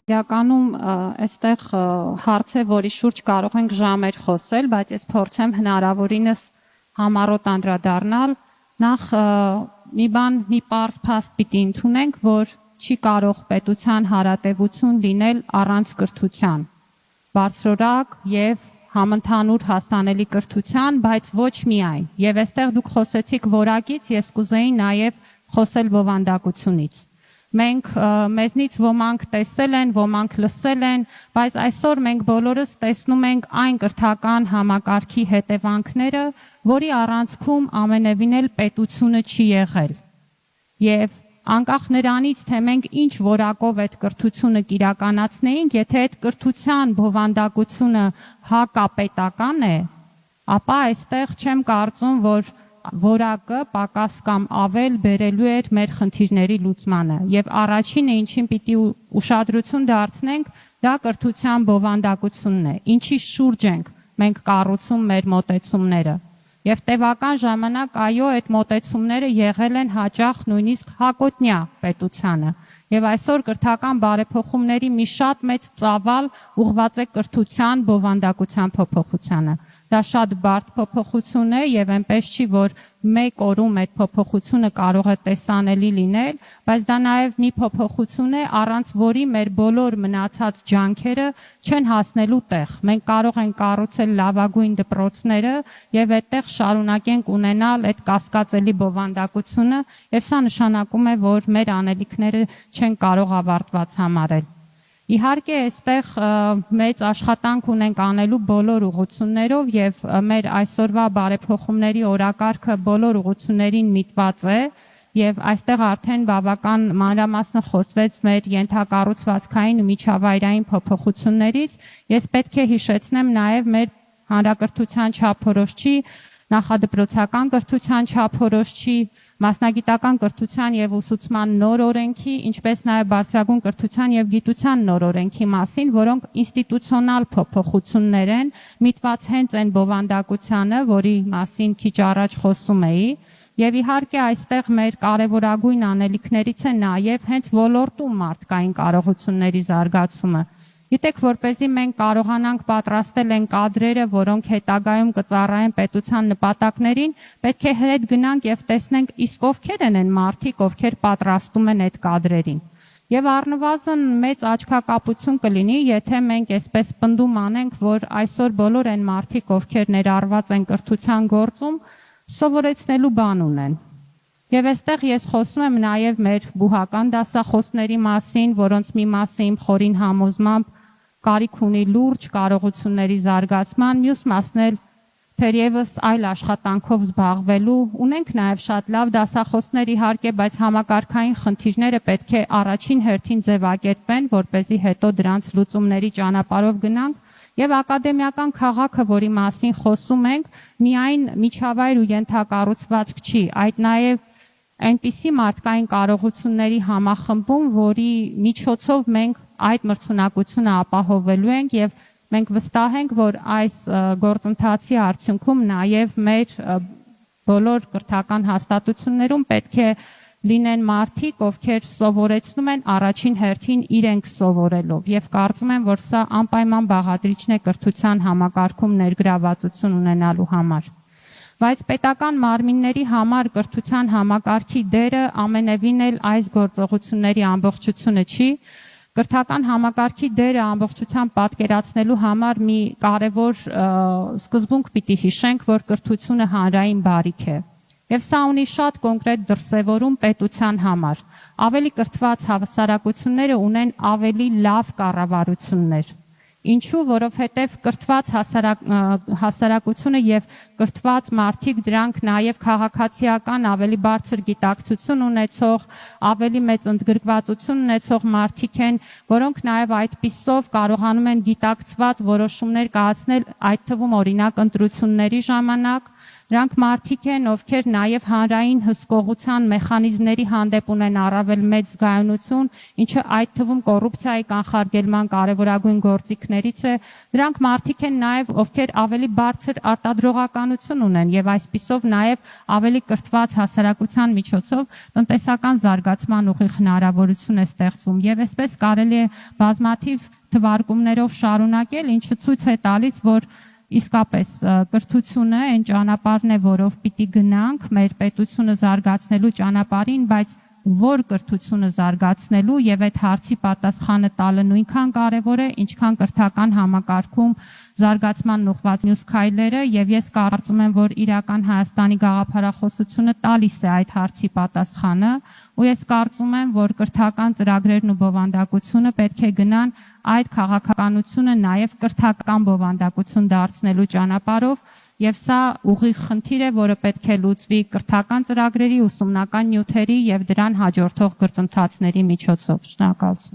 Իրականում այստեղ հարց է, որի շուրջ կարող ենք ժամեր խոսել, բայց ես փորձեմ հնարավորինս համառոտ անդրադառնալ։ Նախ մի պարզ փաստ պիտի ընդունենք, որ չի կարող պետության հարատևություն լինել առանց կրթության, բարձրորակ եւ համընդհանուր հասանելի կրթության, բայց ոչ միայն։ Եվ այստեղ դուք խոսեցիք որակից, ես կուզեի նաեւ խոսել բովանդակությունից։ Մենք մեզնից ոմանք տեսել են, ոմանք լսել են, բայց այսօր մենք բոլորս տեսնում ենք այն կրթական համակարգի հետևանքները, որի առանցքում ամենևին էլ պետությունը չի եղել։ Եվ անկախ նրանից, թե մենք ինչ որակով այդ կրթությունը կիրականացնեինք, եթե այդ կրթության բովանդակությունը հակապետական է, ապա այստեղ չեմ կարծում, որ որակը պակաս կամ ավել բերելու էր մեր խնդիրների լուծմանը եւ առաջինը ինչին պիտի ուշադրություն դարձնենք դա կրթության բովանդակությունն է ինչի շուրջ ենք մենք կառուցում մեր մոտեցումները եւ տևական ժամանակ այո այդ մոտեցումները եղել են հաճախ նույնիսկ հակոտնյա պետությանը եւ այսօր կրթական բարեփոխումների մի շատ մեծ ծավալ ուղղված է կրթության բովանդակության փոփոխությանը դա շատ բարդ փոփոխություն է եւ այնպես չի որ մեկ օրում այդ փոփոխությունը կարող է տեսանելի լինել, բայց դա նաեւ մի փոփոխություն է, առանց որի մեր բոլոր մնացած ջանքերը չեն հասնելու տեղ։ Մենք կարող ենք կառուցել լավագույն դպրոցները եւ այդտեղ շարունակենք ունենալ այդ կասկածելի բովանդակությունը, եւ սա նշանակում է, որ մեր անելիքները չեն կարող ավարտված համարել։ Իհարկե, այստեղ մեծ աշխատանք ունենք անելու բոլոր ուղղություններով եւ մեր այսօրվա բարեփոխումների օրակարգը բոլոր ուղղություններին միտված է եւ այստեղ արդեն բավական մանրամասն խոսվեց մեր ենթակառուցվածքային միջավայրային փոփոխություններից։ Ես պետք է հիշեցնեմ նաեւ մեր հանրակրթության չափորոշիչի նախադպրոցական կրթության չափորոշիչի, մասնագիտական կրթության եւ ուսուցման նոր օրենքի, ինչպես նաեւ բարձրագույն կրթության եւ գիտության նոր օրենքի մասին, որոնք ինստիտուցիոնալ փոփոխություններ են, միտված հենց այն բովանդակությանը, որի մասին քիչ առաջ խոսում էի, եւ իհարկե այստեղ մեր կարեւորագույն անելիքներից է նաեւ հենց ոլորտում մարդկային կարողությունների զարգացումը։ Գիտեք, որպեսզի մենք կարողանանք պատրաստել են կադրերը, որոնք հետագայում կծառայեն պետության նպատակներին, պետք է հետ գնանք եւ տեսնենք իսկ ովքեր են այն մարդիկ, ովքեր պատրաստում են այդ կադրերին։ Եվ առնվազն մեծ աչքակապություն կլինի, եթե մենք այսպես պնդում անենք, որ այսօր բոլոր այն մարդիկ, ովքեր ներառված են կրթության գործում, սովորեցնելու բան ունեն։ Եվ այստեղ ես խոսում եմ նաեւ մեր բուհական դասախոսների մասին, որոնց մի մասը իմ խորին համոզմամբ կարիք ունի լուրջ կարողությունների զարգացման, մյուս մասն էլ թերևս այլ աշխատանքով զբաղվելու, ունենք նաև շատ լավ դասախոսներ իհարկե, բայց համակարգային խնդիրները պետք է առաջին հերթին ձևակերպվեն, որպեսզի հետո դրանց լուծումների ճանապարհով գնանք, եւ ակադեմիական քաղաքը, որի մասին խոսում ենք, միայն միջավայր ու ենթակառուցվածք չի, այդ նաև այնպիսի մարդկային կարողությունների համախմբում, որի միջոցով մենք այդ մրցունակությունը ապահովելու ենք եւ մենք վստահ ենք, որ այս գործընթացի արդյունքում նաեւ մեր բոլոր կրթական հաստատություններում պետք է լինեն մարդիկ, ովքեր սովորեցնում են առաջին հերթին իրենք սովորելով եւ կարծում եմ, որ սա անպայման բաղադրիչն է կրթության համակարգում ներգրավվածություն ունենալու համար։ Բայց պետական մարմինների համար կրթության համակարգի դերը ամենևին էլ այս գործողությունների ամբողջությունը չի։ Կրթական համակարգի դերը ամբողջությամբ պատկերացնելու համար մի կարևոր սկզբունք պիտի հիշենք, որ կրթությունը հանրային բարիք է։ Եվ սա ունի շատ կոնկրետ դրսևորում պետության համար։ Ավելի կրթված հասարակությունները ունեն ավելի լավ կառավարություններ։ Ինչու, որովհետև կրթված հասարակությունը եւ կրթված մարդիկ դրանք նաեւ քաղաքացիական ավելի բարձր գիտակցություն ունեցող, ավելի մեծ ընդգրկվածություն ունեցող մարդիկ են, որոնք նաեւ այդպիսով կարողանում են գիտակցված որոշումներ կայացնել, այդ թվում օրինակ ընտրությունների ժամանակ, Դրանք մարդիկ են, ովքեր նաև հանրային հսկողության մեխանիզմների հանդեպ ունեն առավել մեծ զգայունություն, ինչը այդ թվում կոռուպցիայի կանխարգելման կարևորագույն գործիքներից է։ Դրանք մարդիկ են նաև, ովքեր ավելի բարձր արտադրողականություն ունեն եւ այսպիսով նաև ավելի կրթված հասարակության միջոցով տնտեսական զարգացման ուղիղ հնարավորություն է ստեղծում եւ այսպես կարելի է բազմաթիվ թվարկումներով շարունակել, ինչը ցույց է տալիս, որ իսկապես կրթությունը այն ճանապարհն է, որով պիտի գնանք մեր պետությունը զարգացնելու ճանապարհին, բայց որ կրթությունը զարգացնելու եւ այդ հարցի պատասխանը տալը նույնքան կարեւոր է, ինչքան կրթական համակարգում զարգացման ուղղված մյուս քայլերը եւ ես կարծում եմ, որ իրական Հայաստանի գաղափարախոսությունը տալիս է այդ հարցի պատասխանը ու ես կարծում եմ, որ կրթական ծրագրերն ու բովանդակությունը պետք է գնան այդ քաղաքականությունը նաև կրթական բովանդակություն դարձնելու ճանապարհով եւ սա ուղիղ խնդիր է, որը պետք է լուծվի կրթական ծրագրերի, ուսումնական նյութերի եւ դրան հաջորդող գործընթացների միջոցով։ Շնորհակալություն։